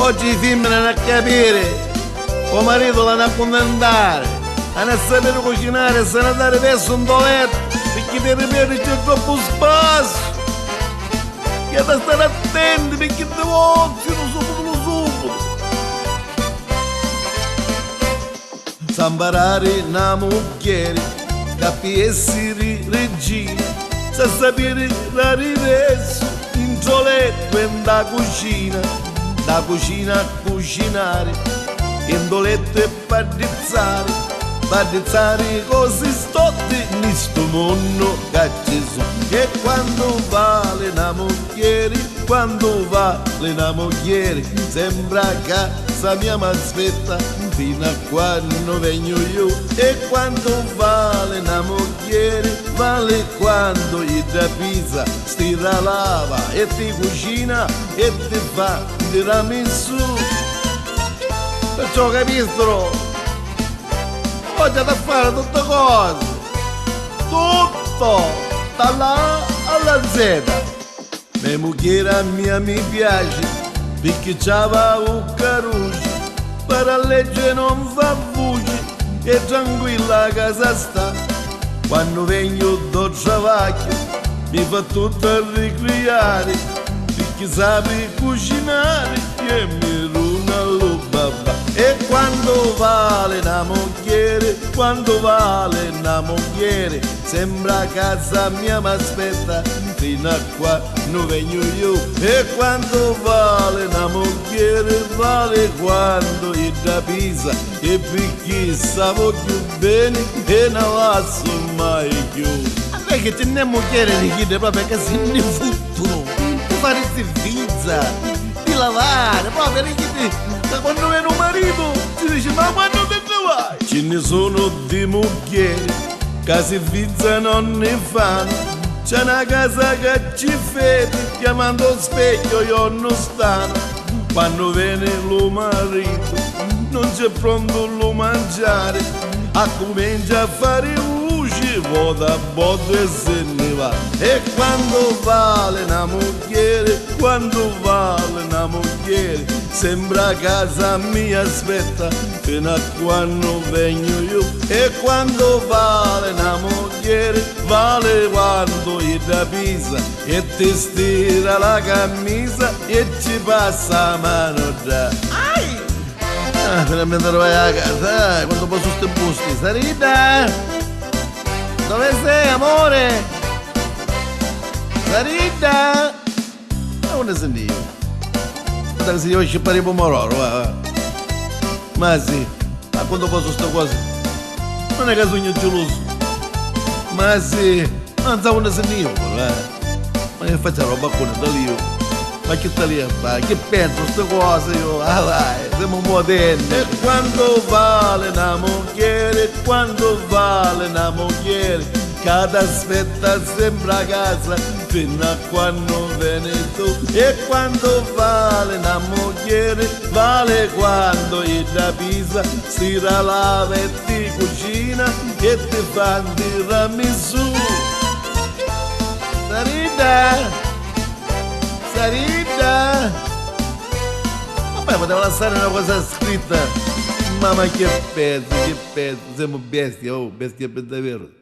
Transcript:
Oggi i femmine a capire, o marito l'hanno a accontentare, hanno a sapere cucinare e se ne dare verso un doletto, perché per ripetere c'è troppo spazio. Che da stare attenti perché ti vogliono subito. Sa imparare una moglie, capi essere regina, sa sapere la riverso, in letto e da cucina a cucinare, in letto e paddizzare cose stotte in sto mondo che ci sono. E quando vale una moglie, sembra casa mia mi aspetta fino a quando vengo io. E quando vale una moglie, vale quando gli da pizza, stira lava e ti cucina e ti fa tiramisù. Perciò capiscono, voglio da fare tutte cose, tutto, dalla A alla Z. Mia moglie a mia mi piace, perché c'aveva un caruccio, per a leggere non fa voce, e tranquilla a casa sta. Quando vengo do travaglio, mi fa tutto ricreare, perché sape cucinare, e mi runa lo babà. E quando vale una moglie, sembra casa mia mi aspetta fino a quando vengo io. E quando vale una moglie, vale quando gli da pisa, e perché sa voglio bene e non lascio mai più. A me che c'è moglie di chiede proprio che si ne futuro, di fare servizia, di lavare, proprio di chiede. Da quando viene un marito si dice ma quando te ne vai? Ce ne sono di mogli che servizia non ne fanno. C'è una casa che ci fede, chiamando specchio io non stanno. Quando viene lo marito non c'è pronto lo mangiare, a comincia a fare luce, vota a botte e se ne va. E quando vale una moglie, sembra casa mia aspetta fino a quando vengo io. E quando vale una moglie, vale quando gli da pisa e ti stira la camisa e ci passa la mano già. Finalmente vai a casa, quando posso ste busti. Sarita! Dove sei, amore? Sarita! Ma dove sei io? Guarda che si deve scippare il pomodoro, va. Ma sì, ma quando posso sta cosa? Non è che sogno geloso. Ma sì, non so quando sei io, va. Ma che faccio roba con da lì? Ma che sta lì a fare? Che penso queste cose io? Ah vai, siamo moderni. E quando vale una moglie, cada aspetta sempre a casa fino a quando viene tu. E quando vale una moglie, vale quando gli da pisa, si lava e ti cucina e ti fa tiramisù. Sarita! Vabbè, poteva lasciare una cosa scritta. Mamma che pezzo, siamo bestie, oh, bestie per davvero.